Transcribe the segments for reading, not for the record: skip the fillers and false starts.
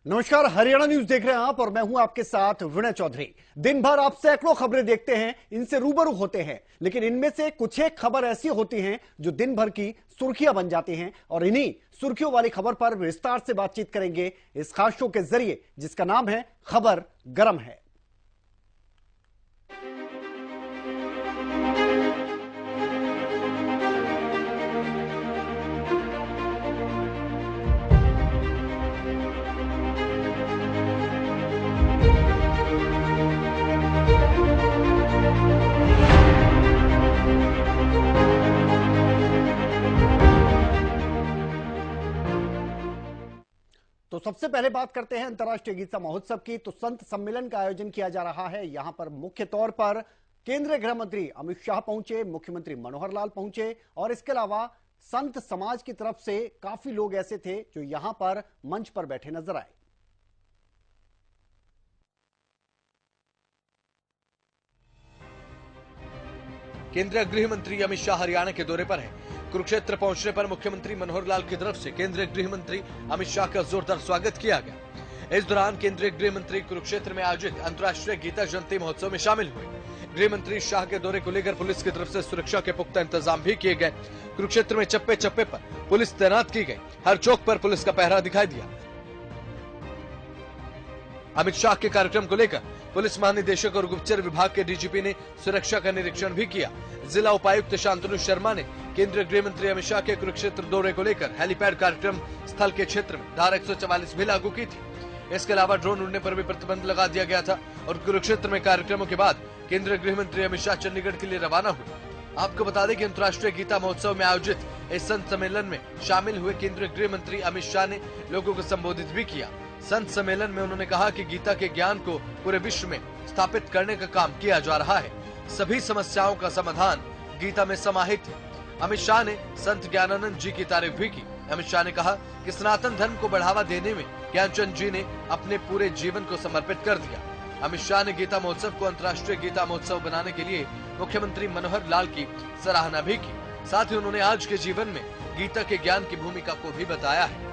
नमस्कार, हरियाणा न्यूज देख रहे हैं आप और मैं हूं आपके साथ विनय चौधरी। दिन भर आप सैकड़ों खबरें देखते हैं, इनसे रूबरू होते हैं, लेकिन इनमें से कुछ एक खबर ऐसी होती हैं जो दिन भर की सुर्खियां बन जाती हैं और इन्हीं सुर्खियों वाली खबर पर विस्तार से बातचीत करेंगे इस खास शो के जरिए जिसका नाम है खबर गरम है। तो सबसे पहले बात करते हैं अंतर्राष्ट्रीय गीता महोत्सव की। तो संत सम्मेलन का आयोजन किया जा रहा है। यहां पर मुख्य तौर पर केंद्रीय गृह मंत्री अमित शाह पहुंचे, मुख्यमंत्री मनोहर लाल पहुंचे और इसके अलावा संत समाज की तरफ से काफी लोग ऐसे थे जो यहां पर मंच पर बैठे नजर आए। केंद्रीय गृह मंत्री अमित शाह हरियाणा के दौरे पर हैं। कुरुक्षेत्र पहुंचने पर मुख्यमंत्री मनोहर लाल की तरफ से केंद्रीय गृह मंत्री अमित शाह का जोरदार स्वागत किया गया। इस दौरान केंद्रीय गृह मंत्री कुरुक्षेत्र में आयोजित अंतर्राष्ट्रीय गीता जयंती महोत्सव में शामिल हुए। गृह मंत्री शाह के दौरे को लेकर पुलिस की तरफ से सुरक्षा के पुख्ता इंतजाम भी किए गए। कुरुक्षेत्र में चप्पे चप्पे पर पुलिस तैनात की गई। हर चौक पर पुलिस का पहरा दिखाई दिया। अमित शाह के कार्यक्रम को लेकर पुलिस महानिदेशक और गुप्तचर विभाग के डीजीपी ने सुरक्षा का निरीक्षण भी किया। जिला उपायुक्त शांतनु शर्मा ने केंद्रीय गृह मंत्री अमित शाह के कुरुक्षेत्र दौरे को लेकर हेलीपैड कार्यक्रम स्थल के क्षेत्र में धारा 144 भी लागू की थी। इसके अलावा ड्रोन उड़ने पर भी प्रतिबंध लगा दिया गया था और कुरुक्षेत्र में कार्यक्रमों के बाद केंद्रीय गृह मंत्री अमित शाह चंडीगढ़ के लिए रवाना हुए। आपको बता दें कि अंतर्राष्ट्रीय गीता महोत्सव में आयोजित इस संत सम्मेलन में शामिल हुए केंद्रीय गृह मंत्री अमित शाह ने लोगों को संबोधित भी किया। संत सम्मेलन में उन्होंने कहा कि गीता के ज्ञान को पूरे विश्व में स्थापित करने का काम किया जा रहा है। सभी समस्याओं का समाधान गीता में समाहित है। अमित शाह ने संत ज्ञानानंद जी की तारीफ भी की। अमित शाह ने कहा कि सनातन धर्म को बढ़ावा देने में ज्ञानचंद जी ने अपने पूरे जीवन को समर्पित कर दिया। अमित शाह ने गीता महोत्सव को अंतर्राष्ट्रीय गीता महोत्सव बनाने के लिए मुख्यमंत्री मनोहर लाल की सराहना भी की। साथ ही उन्होंने आज के जीवन में गीता के ज्ञान की भूमिका को भी बताया है।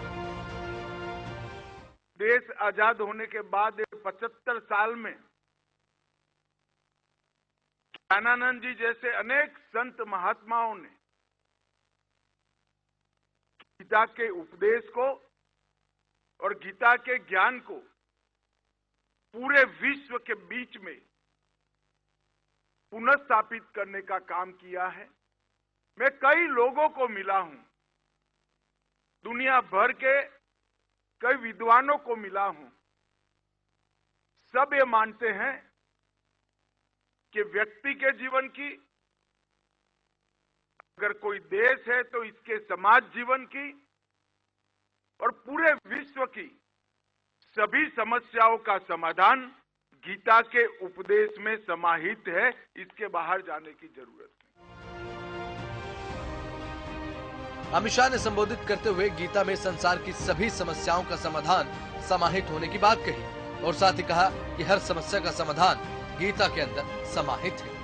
देश आजाद होने के बाद 75 साल में ज्ञानानंद जी जैसे अनेक संत महात्माओं ने गीता के उपदेश को और गीता के ज्ञान को पूरे विश्व के बीच में पुनर्स्थापित करने का काम किया है। मैं कई लोगों को मिला हूं, दुनिया भर के कई विद्वानों को मिला हूं। सब ये मानते हैं कि व्यक्ति के जीवन की, अगर कोई देश है तो इसके समाज जीवन की और पूरे विश्व की सभी समस्याओं का समाधान गीता के उपदेश में समाहित है। इसके बाहर जाने की जरूरत नहीं। अमित शाह ने संबोधित करते हुए गीता में संसार की सभी समस्याओं का समाधान समाहित होने की बात कही और साथ ही कहा कि हर समस्या का समाधान गीता के अंदर समाहित है।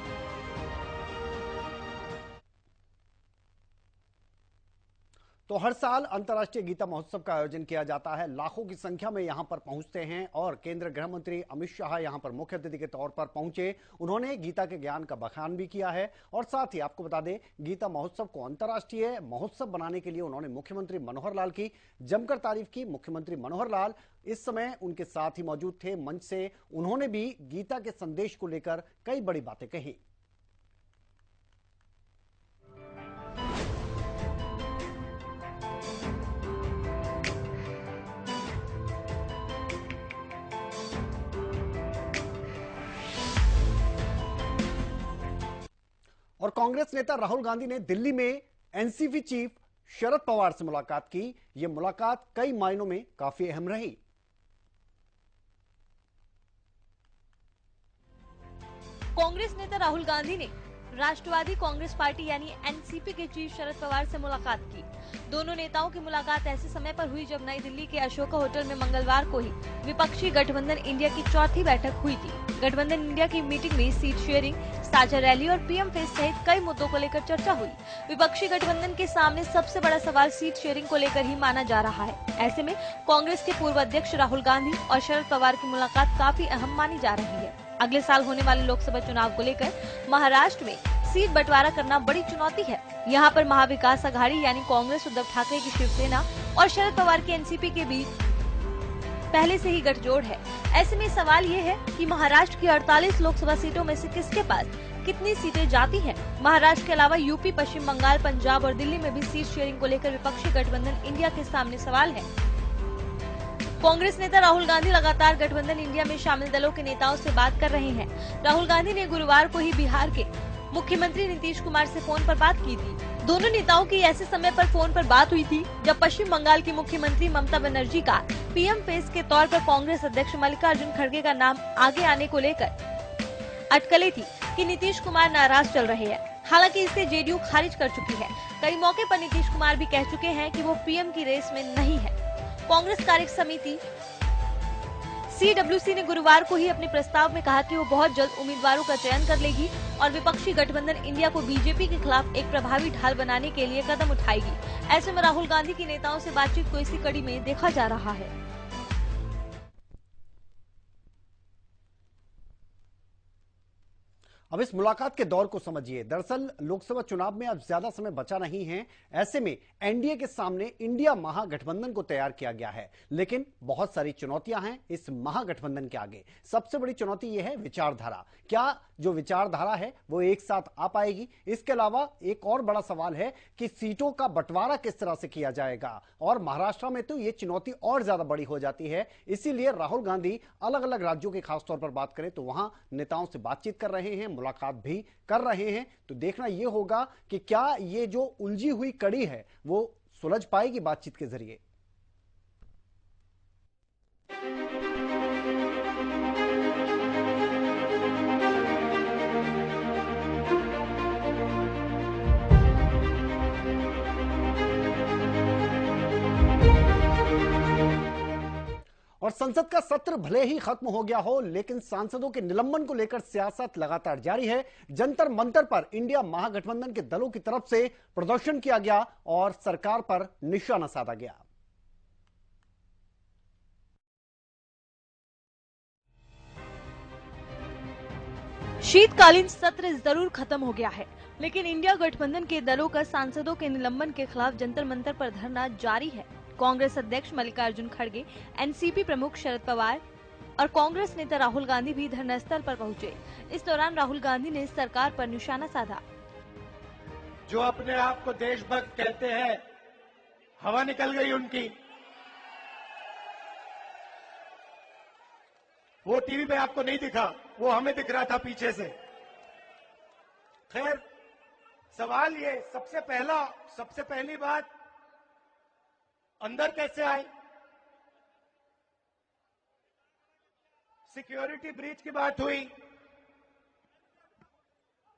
तो हर साल अंतर्राष्ट्रीय गीता महोत्सव का आयोजन किया जाता है। लाखों की संख्या में यहां पर पहुंचते हैं और केंद्रीय गृह मंत्री अमित शाह यहां पर मुख्य अतिथि के तौर पर पहुंचे। उन्होंने गीता के ज्ञान का बखान भी किया है और साथ ही आपको बता दें, गीता महोत्सव को अंतर्राष्ट्रीय महोत्सव बनाने के लिए उन्होंने मुख्यमंत्री मनोहर लाल की जमकर तारीफ की। मुख्यमंत्री मनोहर लाल इस समय उनके साथ ही मौजूद थे। मंच से उन्होंने भी गीता के संदेश को लेकर कई बड़ी बातें कही। और कांग्रेस नेता राहुल गांधी ने दिल्ली में एनसीपी चीफ शरद पवार से मुलाकात की। यह मुलाकात कई मायनों में काफी अहम रही। कांग्रेस नेता राहुल गांधी ने राष्ट्रवादी कांग्रेस पार्टी यानी एनसीपी के चीफ शरद पवार से मुलाकात की। दोनों नेताओं की मुलाकात ऐसे समय पर हुई जब नई दिल्ली के अशोका होटल में मंगलवार को ही विपक्षी गठबंधन इंडिया की चौथी बैठक हुई थी। गठबंधन इंडिया की मीटिंग में सीट शेयरिंग, साझा रैली और पीएम फेस सहित कई मुद्दों को लेकर चर्चा हुई। विपक्षी गठबंधन के सामने सबसे बड़ा सवाल सीट शेयरिंग को लेकर ही माना जा रहा है। ऐसे में कांग्रेस के पूर्व अध्यक्ष राहुल गांधी और शरद पवार की मुलाकात काफी अहम मानी जा रही है। अगले साल होने वाले लोकसभा चुनाव को लेकर महाराष्ट्र में सीट बंटवारा करना बड़ी चुनौती है। यहाँ पर महाविकास आघाड़ी यानी कांग्रेस, उद्धव ठाकरे की शिवसेना और शरद पवार की एनसीपी के बीच पहले से ही गठजोड़ है। ऐसे में सवाल ये है कि महाराष्ट्र की 48 लोकसभा सीटों में से किसके पास कितनी सीटें जाती हैं। महाराष्ट्र के अलावा यूपी, पश्चिम बंगाल, पंजाब और दिल्ली में भी सीट शेयरिंग को लेकर विपक्षी गठबंधन इंडिया के सामने सवाल है। कांग्रेस नेता राहुल गांधी लगातार गठबंधन इंडिया में शामिल दलों के नेताओं से बात कर रहे हैं। राहुल गांधी ने गुरुवार को ही बिहार के मुख्यमंत्री नीतीश कुमार से फोन पर बात की थी। दोनों नेताओं की ऐसे समय पर फोन पर बात हुई थी जब पश्चिम बंगाल की मुख्यमंत्री ममता बनर्जी का पीएम फेस के तौर पर कांग्रेस अध्यक्ष मल्लिकार्जुन खड़गे का नाम आगे आने को लेकर अटकलें थी कि नीतीश कुमार नाराज चल रहे हैं। हालांकि इसे जेडीयू खारिज कर चुकी है। कई मौके पर नीतीश कुमार भी कह चुके हैं कि वो पीएम की रेस में नहीं है। कांग्रेस कार्य समिति सीडब्ल्यूसी ने गुरुवार को ही अपने प्रस्ताव में कहा कि वो बहुत जल्द उम्मीदवारों का चयन कर लेगी और विपक्षी गठबंधन इंडिया को बीजेपी के खिलाफ एक प्रभावी ढाल बनाने के लिए कदम उठाएगी। ऐसे में राहुल गांधी की नेताओं से बातचीत को इसी कड़ी में देखा जा रहा है। अब इस मुलाकात के दौर को समझिए। दरअसल लोकसभा चुनाव में अब ज्यादा समय बचा नहीं है। ऐसे में एनडीए के सामने इंडिया महागठबंधन को तैयार किया गया है, लेकिन बहुत सारी चुनौतियां हैं इस महागठबंधन के आगे। सबसे बड़ी चुनौती यह है विचारधारा। क्या जो विचारधारा है वो एक साथ आ पाएगी? इसके अलावा एक और बड़ा सवाल है कि सीटों का बंटवारा किस तरह से किया जाएगा, और महाराष्ट्र में तो ये चुनौती और ज्यादा बड़ी हो जाती है। इसीलिए राहुल गांधी अलग अलग राज्यों के खासतौर पर बात करें तो वहां नेताओं से बातचीत कर रहे हैं, मुलाकात भी कर रहे हैं। तो देखना यह होगा कि क्या ये जो उलझी हुई कड़ी है वो सुलझ पाएगी बातचीत के जरिए। और संसद का सत्र भले ही खत्म हो गया हो, लेकिन सांसदों के निलंबन को लेकर सियासत लगातार जारी है। जंतर मंतर पर इंडिया महागठबंधन के दलों की तरफ से प्रदर्शन किया गया और सरकार पर निशाना साधा गया। शीतकालीन सत्र जरूर खत्म हो गया है, लेकिन इंडिया गठबंधन के दलों का सांसदों के निलंबन के खिलाफ जंतर मंतर पर धरना जारी है। कांग्रेस अध्यक्ष मल्लिकार्जुन खड़गे, एनसीपी प्रमुख शरद पवार और कांग्रेस नेता राहुल गांधी भी धरना स्थल पर पहुंचे। इस दौरान राहुल गांधी ने सरकार पर निशाना साधा। जो अपने आप को देशभक्त कहते हैं, हवा निकल गई उनकी। वो टीवी पे आपको नहीं दिखा, वो हमें दिख रहा था पीछे से। खैर, सवाल ये सबसे पहली बात, अंदर कैसे आए? सिक्योरिटी ब्रीच की बात हुई,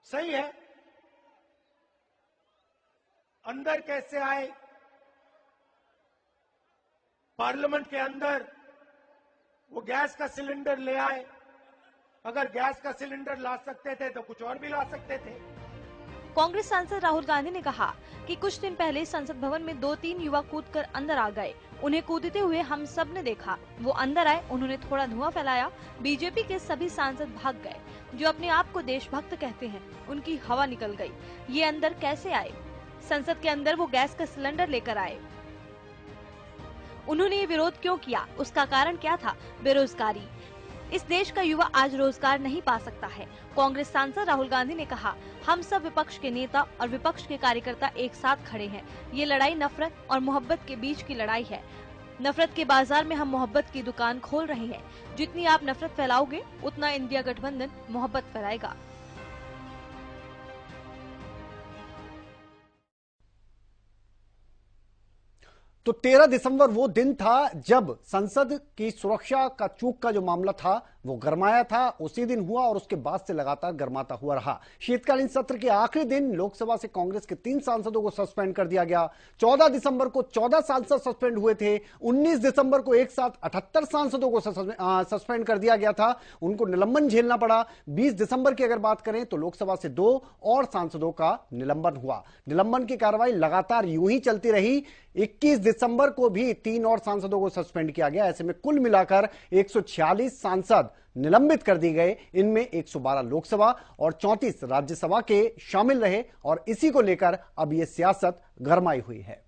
सही है। अंदर कैसे आए? पार्लियामेंट के अंदर वो गैस का सिलेंडर ले आए। अगर गैस का सिलेंडर ला सकते थे तो कुछ और भी ला सकते थे। कांग्रेस सांसद राहुल गांधी ने कहा कि कुछ दिन पहले संसद भवन में 2-3 युवक कूदकर अंदर आ गए। उन्हें कूदते हुए हम सब ने देखा। वो अंदर आए, उन्होंने थोड़ा धुआं फैलाया। बीजेपी के सभी सांसद भाग गए। जो अपने आप को देशभक्त कहते हैं, उनकी हवा निकल गई। ये अंदर कैसे आए? संसद के अंदर वो गैस का सिलेंडर लेकर आए। उन्होंने ये विरोध क्यों किया? उसका कारण क्या था? बेरोजगारी। इस देश का युवा आज रोजगार नहीं पा सकता है। कांग्रेस सांसद राहुल गांधी ने कहा, हम सब विपक्ष के नेता और विपक्ष के कार्यकर्ता एक साथ खड़े हैं। ये लड़ाई नफरत और मोहब्बत के बीच की लड़ाई है। नफरत के बाजार में हम मोहब्बत की दुकान खोल रहे हैं। जितनी आप नफरत फैलाओगे, उतना इंडिया गठबंधन मोहब्बत फैलाएगा। तो 13 दिसंबर वो दिन था जब संसद की सुरक्षा का चूक का जो मामला था वो गरमाया था, उसी दिन हुआ और उसके बाद से लगातार गरमाता हुआ रहा। शीतकालीन सत्र के आखिरी दिन लोकसभा से कांग्रेस के 3 सांसदों को सस्पेंड कर दिया गया। 14 दिसंबर को 14 सांसद सस्पेंड हुए थे। 19 दिसंबर को एक साथ 78 सांसदों को सस्पेंड कर दिया गया था, उनको निलंबन झेलना पड़ा। 20 दिसंबर की अगर बात करें तो लोकसभा से 2 और सांसदों का निलंबन हुआ। निलंबन की कार्रवाई लगातार यूं ही चलती रही। 21 दिसंबर को भी 3 और सांसदों को सस्पेंड किया गया। ऐसे में कुल मिलाकर 146 सांसद निलंबित कर दिए गए। इनमें 112 लोकसभा और 34 राज्यसभा के शामिल रहे और इसी को लेकर अब यह सियासत गरमाई हुई है।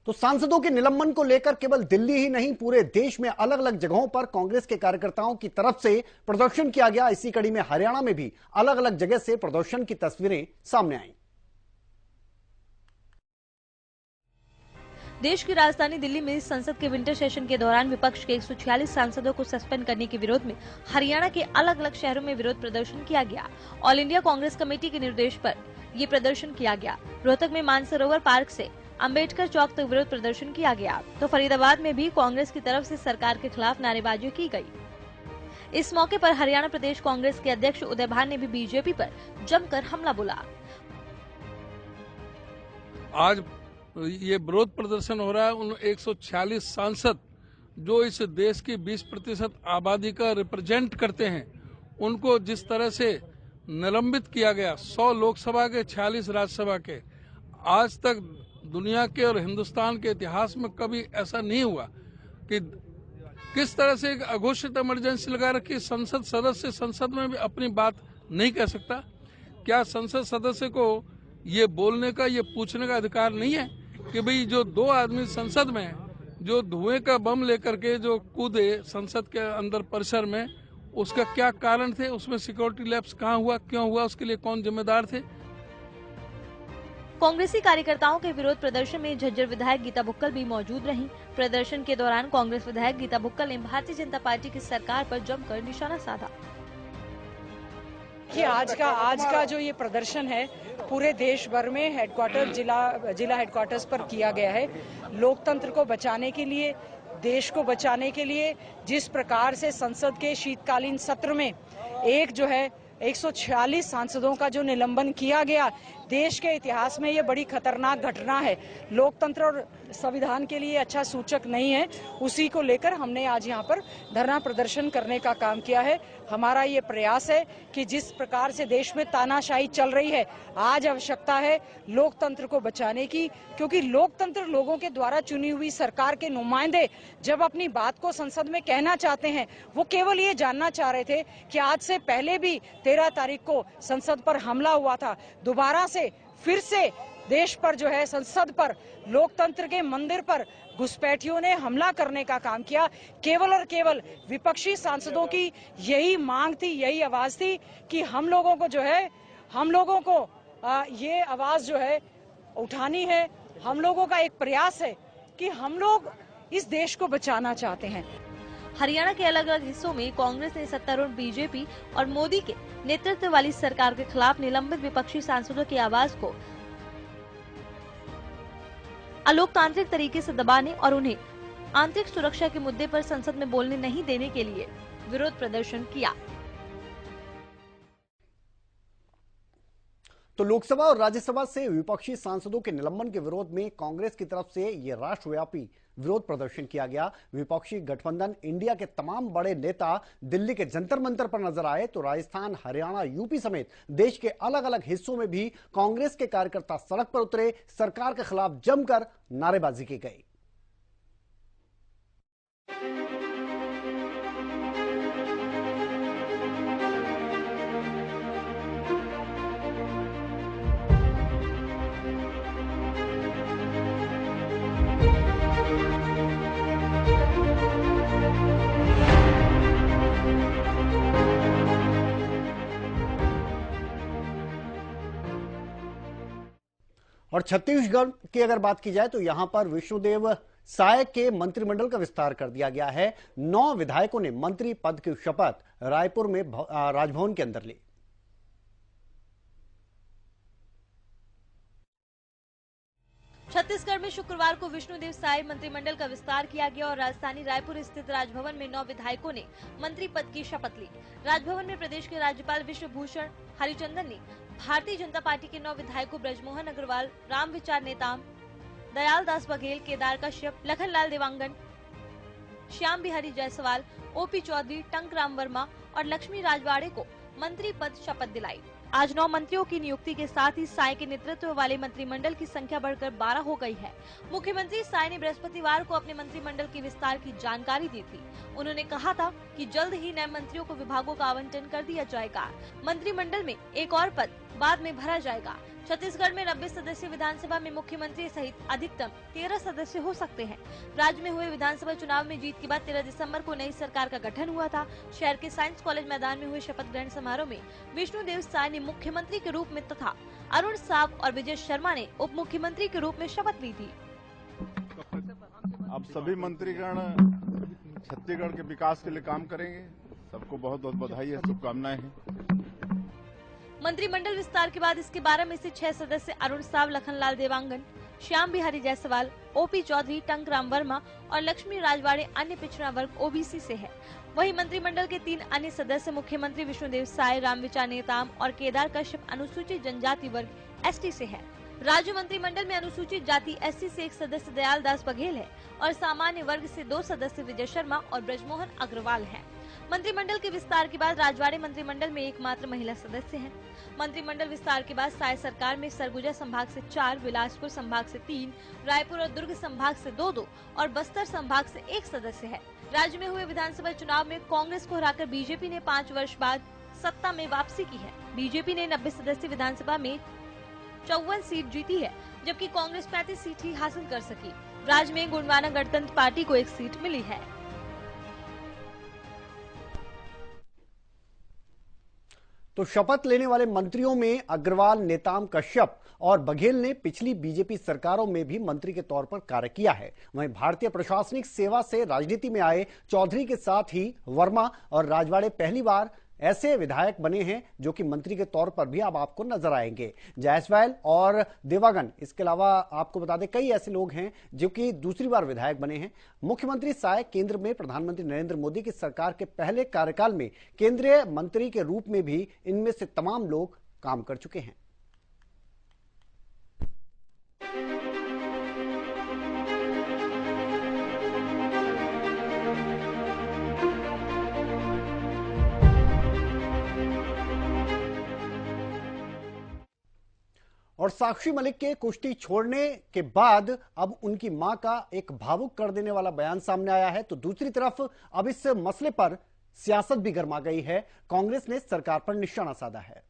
तो सांसदों के निलंबन को लेकर केवल दिल्ली ही नहीं, पूरे देश में अलग अलग जगहों पर कांग्रेस के कार्यकर्ताओं की तरफ से प्रदर्शन किया गया। इसी कड़ी में हरियाणा में भी अलग अलग जगह से प्रदर्शन की तस्वीरें सामने आईं। देश की राजधानी दिल्ली में संसद के विंटर सेशन के दौरान विपक्ष के 146 सांसदों को सस्पेंड करने के विरोध में हरियाणा के अलग अलग शहरों में विरोध प्रदर्शन किया गया। ऑल इंडिया कांग्रेस कमेटी के निर्देश पर ये प्रदर्शन किया गया। रोहतक में मानसरोवर पार्क से अंबेडकर चौक तक विरोध प्रदर्शन किया गया। तो फरीदाबाद में भी कांग्रेस की तरफ से सरकार के खिलाफ नारेबाजी की गई। इस मौके पर हरियाणा प्रदेश कांग्रेस के अध्यक्ष उदय भान ने भी बीजेपी पर जमकर हमला बोला। आज ये विरोध प्रदर्शन हो रहा है उन 146 सांसद जो इस देश की 20% आबादी का रिप्रेजेंट करते हैं, उनको जिस तरह से निलंबित किया गया, 100 लोकसभा के 46 राज्यसभा के, आज तक दुनिया के और हिंदुस्तान के इतिहास में कभी ऐसा नहीं हुआ कि किस तरह से एक अघोषित इमरजेंसी लगा रखी। संसद सदस्य संसद में भी अपनी बात नहीं कह सकता। क्या संसद सदस्य को ये बोलने का, ये पूछने का अधिकार नहीं है कि भाई जो 2 आदमी संसद में जो धुएं का बम लेकर के जो कूदे संसद के अंदर परिसर में, उसका क्या कारण थे, उसमें सिक्योरिटी लैप्स कहाँ हुआ, क्यों हुआ, उसके लिए कौन जिम्मेदार थे। कांग्रेसी कार्यकर्ताओं के विरोध प्रदर्शन में झज्जर विधायक गीता बुक्कल भी मौजूद रहीं। प्रदर्शन के दौरान कांग्रेस विधायक गीता बुक्कल ने भारतीय जनता पार्टी की सरकार पर जमकर निशाना साधा। कि आज का जो ये प्रदर्शन है पूरे देश भर में हेडक्वार्टर जिला हेडक्वार्टर्स पर किया गया है। लोकतंत्र को बचाने के लिए, देश को बचाने के लिए जिस प्रकार से संसद के शीतकालीन सत्र में एक जो है 146 सांसदों का जो निलंबन किया गया, देश के इतिहास में ये बड़ी खतरनाक घटना है। लोकतंत्र और संविधान के लिए अच्छा सूचक नहीं है। उसी को लेकर हमने आज यहाँ पर धरना प्रदर्शन करने का काम किया है। हमारा ये प्रयास है कि जिस प्रकार से देश में तानाशाही चल रही है, आज आवश्यकता है लोकतंत्र को बचाने की, क्योंकि लोकतंत्र लोगों के द्वारा चुनी हुई सरकार के नुमाइंदे जब अपनी बात को संसद में कहना चाहते हैं, वो केवल ये जानना चाह रहे थे कि आज से पहले भी 13 तारीख को संसद पर हमला हुआ था, दोबारा से फिर से देश पर जो है संसद पर, लोकतंत्र के मंदिर पर घुसपैठियों ने हमला करने का काम किया। केवल और केवल विपक्षी सांसदों की यही मांग थी, यही आवाज थी कि हम लोगों को ये आवाज जो है उठानी है। हम लोगों का एक प्रयास है कि हम लोग इस देश को बचाना चाहते हैं। हरियाणा के अलग अलग हिस्सों में कांग्रेस ने सत्तारूढ़ बीजेपी और मोदी के नेतृत्व वाली सरकार के खिलाफ निलंबित विपक्षी सांसदों की आवाज को अलोकतांत्रिक तरीके से दबाने और उन्हें आंतरिक सुरक्षा के मुद्दे पर संसद में बोलने नहीं देने के लिए विरोध प्रदर्शन किया। तो लोकसभा और राज्यसभा से विपक्षी सांसदों के निलंबन के विरोध में कांग्रेस की तरफ से यह राष्ट्रव्यापी विरोध प्रदर्शन किया गया। विपक्षी गठबंधन इंडिया के तमाम बड़े नेता दिल्ली के जंतर मंतर पर नजर आए, तो राजस्थान, हरियाणा, यूपी समेत देश के अलग अलग हिस्सों में भी कांग्रेस के कार्यकर्ता सड़क पर उतरे, सरकार के खिलाफ जमकर नारेबाजी की गई। और छत्तीसगढ़ की अगर बात की जाए तो यहां पर विष्णुदेव साय के मंत्रिमंडल का विस्तार कर दिया गया है। 9 विधायकों ने मंत्री पद की शपथ रायपुर में राजभवन के अंदर ली। छत्तीसगढ़ में शुक्रवार को विष्णुदेव साय मंत्रिमंडल का विस्तार किया गया और राजधानी रायपुर स्थित राजभवन में 9 विधायकों ने मंत्री पद की शपथ ली। राजभवन में प्रदेश के राज्यपाल विश्वभूषण हरिचंदन ने भारतीय जनता पार्टी के 9 विधायकों ब्रजमोहन अग्रवाल, रामविचार नेताम, दयाल दास बघेल, केदार कश्यप, लखनलाल देवांगन, श्याम बिहारी जायसवाल, ओपी चौधरी, टंकराम वर्मा और लक्ष्मी राजवाड़े को मंत्री पद शपथ दिलाई। आज 9 मंत्रियों की नियुक्ति के साथ ही साय के नेतृत्व वाले मंत्रिमंडल की संख्या बढ़कर 12 हो गई है। मुख्यमंत्री साय ने बृहस्पतिवार को अपने मंत्रिमंडल के विस्तार की जानकारी दी थी। उन्होंने कहा था कि जल्द ही नए मंत्रियों को विभागों का आवंटन कर दिया जाएगा। मंत्रिमंडल में एक और पद बाद में भरा जाएगा। छत्तीसगढ़ में 90 सदस्यीय विधानसभा में मुख्यमंत्री सहित अधिकतम 13 सदस्य हो सकते हैं। राज्य में हुए विधानसभा चुनाव में जीत के बाद 13 दिसंबर को नई सरकार का गठन हुआ था। शहर के साइंस कॉलेज मैदान में हुए शपथ ग्रहण समारोह में विष्णुदेव साय ने मुख्यमंत्री के रूप में तथा अरुण साव और विजय शर्मा ने उप मुख्यमंत्री के रूप में शपथ ली थी। अब सभी मंत्रीगण छत्तीसगढ़ के विकास के लिए काम करेंगे। सबको बहुत बहुत बधाई है, शुभकामनाएं हैं। मंत्रिमंडल विस्तार के बाद इसके 12 में से 6 सदस्य अरुण साव, लखनलाल देवांगन, श्याम बिहारी जायसवाल, ओपी चौधरी, टंकराम वर्मा और लक्ष्मी राजवाड़े अन्य पिछड़ा वर्ग ओबीसी से है। वहीं मंत्रिमंडल के 3 अन्य सदस्य मुख्यमंत्री विष्णुदेव साय, रामविचार नेताम और केदार कश्यप अनुसूचित जनजाति वर्ग एसटी से है। राज्य मंत्रिमंडल में अनुसूचित जाति एससी से 1 सदस्य दयाल दास बघेल है और सामान्य वर्ग से 2 सदस्य विजय शर्मा और ब्रजमोहन अग्रवाल हैं। मंत्रिमंडल के विस्तार के बाद राजवाड़े मंत्रिमंडल में एकमात्र महिला सदस्य हैं। मंत्रिमंडल विस्तार के बाद साय सरकार में सरगुजा संभाग से 4, बिलासपुर संभाग से 3, रायपुर और दुर्ग संभाग से 2 और बस्तर संभाग से 1 सदस्य है। राज्य में हुए विधानसभा चुनाव में कांग्रेस को हराकर बीजेपी ने 5 वर्ष बाद सत्ता में वापसी की है। बीजेपी ने 90 सदस्यीय विधानसभा में 54 सीट जीती है, जबकि कांग्रेस 35 सीट ही हासिल कर सकी। राज्य में गोंडवाना गणतंत्र पार्टी को 1 सीट मिली है। तो शपथ लेने वाले मंत्रियों में अग्रवाल, नेताम, कश्यप और बघेल ने पिछली बीजेपी सरकारों में भी मंत्री के तौर पर कार्य किया है। वहीं भारतीय प्रशासनिक सेवा से राजनीति में आए चौधरी के साथ ही वर्मा और राजवाड़े पहली बार ऐसे विधायक बने हैं जो कि मंत्री के तौर पर भी अब आपको नजर आएंगे। जायसवाल और देवांगन, इसके अलावा आपको बता दें कई ऐसे लोग हैं जो कि दूसरी बार विधायक बने हैं। मुख्यमंत्री साय केंद्र में प्रधानमंत्री नरेंद्र मोदी की सरकार के पहले कार्यकाल में केंद्रीय मंत्री के रूप में भी इनमें से तमाम लोग काम कर चुके हैं। और साक्षी मलिक के कुश्ती छोड़ने के बाद अब उनकी मां का एक भावुक कर देने वाला बयान सामने आया है। तो दूसरी तरफ अब इस मसले पर सियासत भी गर्मा गई है। कांग्रेस ने सरकार पर निशाना साधा है।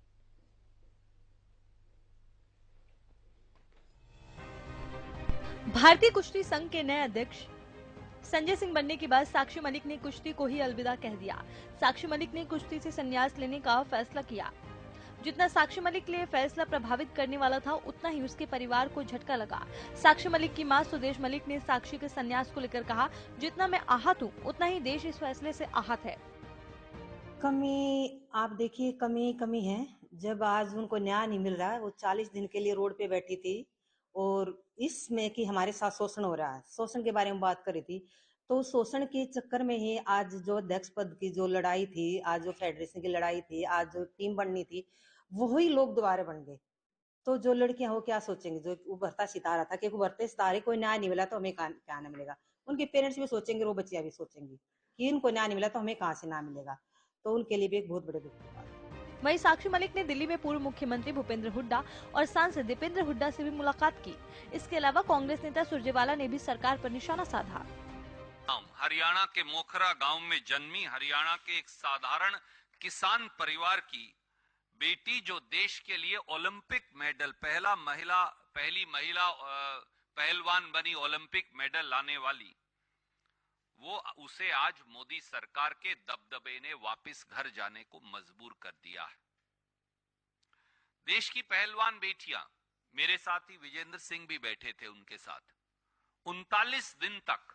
भारतीय कुश्ती संघ के नए अध्यक्ष संजय सिंह बनने के बाद साक्षी मलिक ने कुश्ती को ही अलविदा कह दिया। साक्षी मलिक ने कुश्ती से संन्यास लेने का फैसला किया। जितना साक्षी मलिक के लिए फैसला प्रभावित करने वाला था, उतना ही उसके परिवार को झटका लगा। साक्षी मलिक की मां सुदेश मलिक ने साक्षी के संन्यास को लेकर कहा, जितना मैं आहत हूं, उतना ही देश इस फैसले से आहत है। कमी आप देखिए, कमी है। जब आज उनको न्याय नहीं मिल रहा है, वो 40 दिन के लिए रोड पे बैठी थी और इसमें कि हमारे साथ शोषण हो रहा है, शोषण के बारे में बात करी थी। तो शोषण के चक्कर में ही आज जो अध्यक्ष पद की जो लड़ाई थी, आज जो फेडरेशन की लड़ाई थी, आज जो टीम बननी थी, वही लोग दोबारा बन गए। तो जो लड़कियां हो क्या सोचेंगे, जो उभरता सितारा था कि उभरते सितारे को न्याय नहीं मिला तो हमें क्या ना मिलेगा। उनके पेरेंट्स भी सोचेंगे, वो बच्चियां भी सोचेंगी कि इनको न्याय नहीं मिला तो हमें कहाँ से ना मिलेगा। तो उनके लिए भी एक बहुत बड़े दुख की बात है। वहीं साक्षी मलिक ने दिल्ली में पूर्व मुख्यमंत्री भूपेंद्र हुड्डा और सांसद दीपेंद्र हुड्डा से भी मुलाकात की। इसके अलावा कांग्रेस नेता सुरजेवाला ने भी सरकार पर निशाना साधा। हरियाणा के मोखरा गांव में जन्मी हरियाणा के एक साधारण किसान परिवार की बेटी, जो देश के लिए ओलंपिक मेडल पहली महिला पहलवान बनी, ओलंपिक मेडल लाने वाली, वो उसे आज मोदी सरकार के दबदबे ने वापस घर जाने को मजबूर कर दिया है। देश की पहलवान बेटियां, मेरे साथी विजेंद्र सिंह भी बैठे थे उनके साथ, 39 दिन तक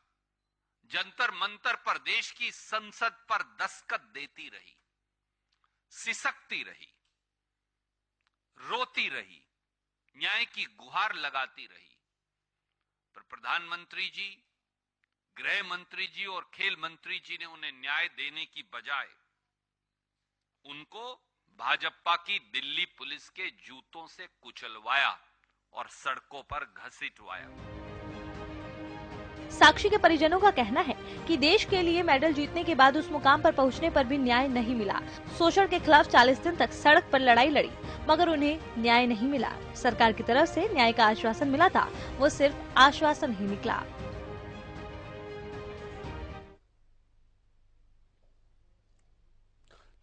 जंतर मंतर पर देश की संसद पर दस्तखत देती रही, सिसकती रही, रोती रही, न्याय की गुहार लगाती रही। पर प्रधानमंत्री जी, गृह मंत्री जी और खेल मंत्री जी ने उन्हें न्याय देने की बजाय उनको भाजपा की दिल्ली पुलिस के जूतों से कुचलवाया और सड़कों पर घसीटवाया। साक्षी के परिजनों का कहना है कि देश के लिए मेडल जीतने के बाद उस मुकाम पर पहुंचने पर भी न्याय नहीं मिला। शोषण के खिलाफ 40 दिन तक सड़क पर लड़ाई लड़ी, मगर उन्हें न्याय नहीं मिला। सरकार की तरफ से न्याय का आश्वासन मिला था, वो सिर्फ आश्वासन ही निकला।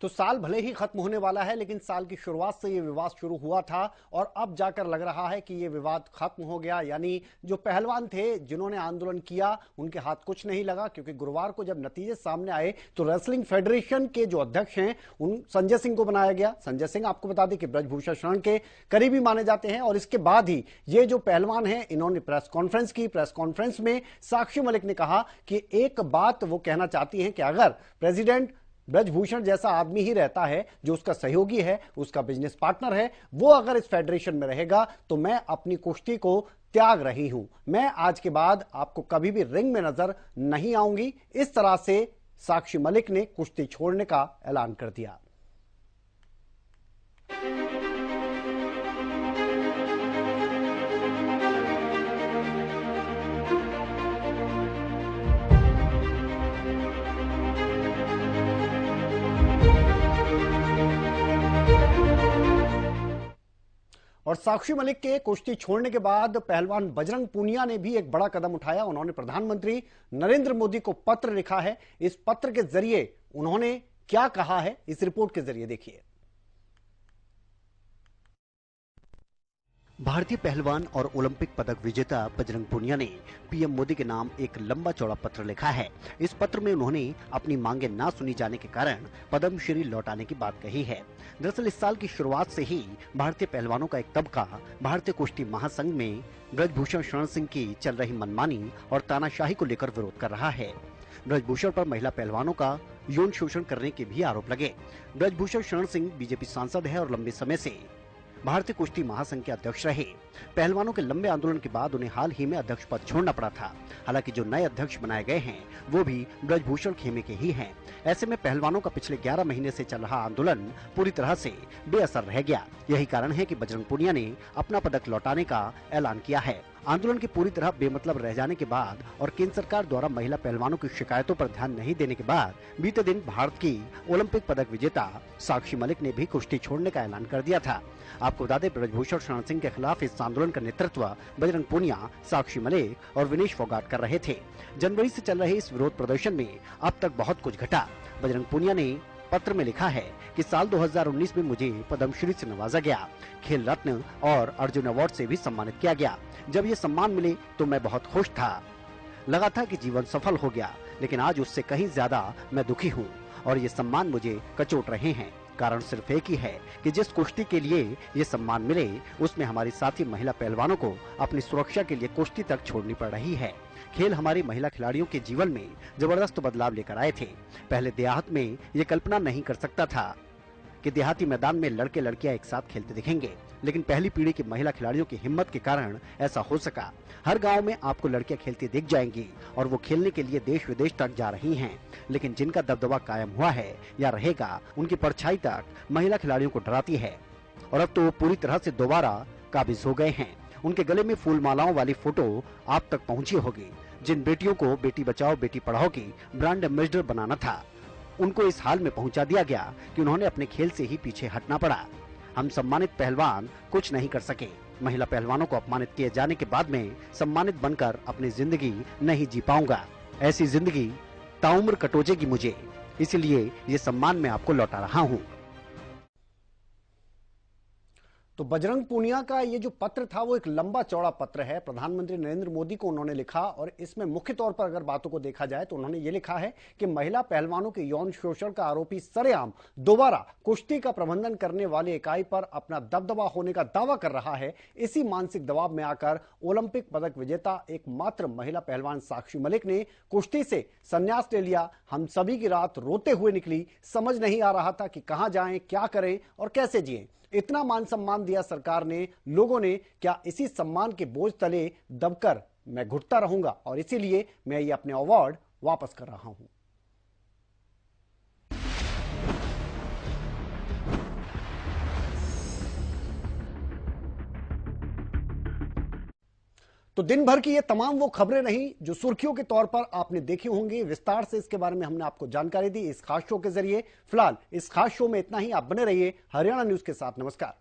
तो साल भले ही खत्म होने वाला है, लेकिन साल की शुरुआत से ये विवाद शुरू हुआ था और अब जाकर लग रहा है कि ये विवाद खत्म हो गया। यानी जो पहलवान थे जिन्होंने आंदोलन किया, उनके हाथ कुछ नहीं लगा, क्योंकि गुरुवार को जब नतीजे सामने आए तो रेसलिंग फेडरेशन के जो अध्यक्ष हैं उन संजय सिंह को बनाया गया। संजय सिंह आपको बता दें कि ब्रजभूषण शरण के करीबी माने जाते हैं और इसके बाद ही ये जो पहलवान हैं इन्होंने प्रेस कॉन्फ्रेंस की। प्रेस कॉन्फ्रेंस में साक्षी मलिक ने कहा कि एक बात वो कहना चाहती हैं कि अगर प्रेसिडेंट ब्रजभूषण जैसा आदमी ही रहता है, जो उसका सहयोगी है, उसका बिजनेस पार्टनर है, वो अगर इस फेडरेशन में रहेगा तो मैं अपनी कुश्ती को त्याग रही हूं, मैं आज के बाद आपको कभी भी रिंग में नजर नहीं आऊंगी। इस तरह से साक्षी मलिक ने कुश्ती छोड़ने का ऐलान कर दिया। और साक्षी मलिक के कुश्ती छोड़ने के बाद पहलवान बजरंग पूनिया ने भी एक बड़ा कदम उठाया। उन्होंने प्रधानमंत्री नरेंद्र मोदी को पत्र लिखा है। इस पत्र के जरिए उन्होंने क्या कहा है, इस रिपोर्ट के जरिए देखिए। भारतीय पहलवान और ओलंपिक पदक विजेता बजरंग पूनिया ने पीएम मोदी के नाम एक लंबा चौड़ा पत्र लिखा है। इस पत्र में उन्होंने अपनी मांगे ना सुनी जाने के कारण पद्मश्री लौटाने की बात कही है। दरअसल इस साल की शुरुआत से ही भारतीय पहलवानों का एक तबका भारतीय कुश्ती महासंघ में ब्रजभूषण शरण सिंह की चल रही मनमानी और तानाशाही को लेकर विरोध कर रहा है। ब्रजभूषण पर महिला पहलवानों का यौन शोषण करने के भी आरोप लगे। ब्रजभूषण शरण सिंह बीजेपी सांसद है और लंबे समय से भारतीय कुश्ती महासंघ के अध्यक्ष रहे। पहलवानों के लंबे आंदोलन के बाद उन्हें हाल ही में अध्यक्ष पद छोड़ना पड़ा था। हालांकि जो नए अध्यक्ष बनाए गए हैं वो भी ब्रजभूषण खेमे के ही हैं। ऐसे में पहलवानों का पिछले 11 महीने से चल रहा आंदोलन पूरी तरह से बेअसर रह गया। यही कारण है कि बजरंग पूनिया ने अपना पदक लौटाने का ऐलान किया है। आंदोलन के पूरी तरह बेमतलब रह जाने के बाद और केंद्र सरकार द्वारा महिला पहलवानों की शिकायतों पर ध्यान नहीं देने के बाद बीते दिन भारत की ओलंपिक पदक विजेता साक्षी मलिक ने भी कुश्ती छोड़ने का ऐलान कर दिया था। आपको बता दें, ब्रजभूषण शरण सिंह के खिलाफ इस आंदोलन का नेतृत्व बजरंग पूनिया, साक्षी मलिक और विनेश फोगाट कर रहे थे। जनवरी से चल रहे इस विरोध प्रदर्शन में अब तक बहुत कुछ घटा। बजरंग पूनिया ने पत्र में लिखा है कि साल 2019 में मुझे पद्मश्री से नवाजा गया, खेल रत्न और अर्जुन अवार्ड से भी सम्मानित किया गया। जब ये सम्मान मिले तो मैं बहुत खुश था, लगा था कि जीवन सफल हो गया, लेकिन आज उससे कहीं ज्यादा मैं दुखी हूँ और ये सम्मान मुझे कचोट रहे हैं। कारण सिर्फ एक ही है कि जिस कुश्ती के लिए ये सम्मान मिले उसमें हमारी साथी महिला पहलवानों को अपनी सुरक्षा के लिए कुश्ती तक छोड़नी पड़ रही है। खेल हमारी महिला खिलाड़ियों के जीवन में जबरदस्त बदलाव लेकर आए थे। पहले देहात में ये कल्पना नहीं कर सकता था कि देहाती मैदान में लड़के लड़कियां एक साथ खेलते दिखेंगे, लेकिन पहली पीढ़ी की महिला खिलाड़ियों की हिम्मत के कारण ऐसा हो सका। हर गांव में आपको लड़कियां खेलती दिख जाएंगी और वो खेलने के लिए देश विदेश तक जा रही हैं। लेकिन जिनका दबदबा कायम हुआ है या रहेगा, उनकी परछाई तक महिला खिलाड़ियों को डराती है और अब तो वो पूरी तरह से दोबारा काबिज हो गए हैं। उनके गले में फूल मालाओं वाली फोटो आप तक पहुंची होगी। जिन बेटियों को बेटी बचाओ बेटी पढ़ाओ की ब्रांड एम्बेसडर बनाना था, उनको इस हाल में पहुंचा दिया गया कि उन्होंने अपने खेल से ही पीछे हटना पड़ा। हम सम्मानित पहलवान कुछ नहीं कर सके। महिला पहलवानों को अपमानित किए जाने के बाद में सम्मानित बनकर अपनी जिंदगी नहीं जी पाऊंगा। ऐसी जिंदगी ताउम्र कटोजेगी मुझे, इसलिए ये सम्मान मैं आपको लौटा रहा हूँ। तो बजरंग पूनिया का ये जो पत्र था वो एक लंबा चौड़ा पत्र है। प्रधानमंत्री नरेंद्र मोदी को उन्होंने लिखा और इसमें मुख्य तौर पर अगर बातों को देखा जाए तो उन्होंने ये लिखा है कि महिला पहलवानों के यौन शोषण का आरोपी सरेआम दोबारा कुश्ती का प्रबंधन करने वाली इकाई पर अपना दबदबा होने का दावा कर रहा है। इसी मानसिक दबाव में आकर ओलंपिक पदक विजेता एकमात्र महिला पहलवान साक्षी मलिक ने कुश्ती से संन्यास ले लिया। हम सभी की रात रोते हुए निकली, समझ नहीं आ रहा था कि कहां जाएं, क्या करें और कैसे जिएं। इतना मान सम्मान दिया सरकार ने, लोगों ने, क्या इसी सम्मान के बोझ तले दबकर मैं घुटता रहूंगा और इसीलिए मैं ये अपने अवार्ड वापस कर रहा हूं। तो दिन भर की ये तमाम वो खबरें रहीं जो सुर्खियों के तौर पर आपने देखी होंगी। विस्तार से इसके बारे में हमने आपको जानकारी दी इस खास शो के जरिए। फिलहाल इस खास शो में इतना ही। आप बने रहिए हरियाणा न्यूज के साथ। नमस्कार।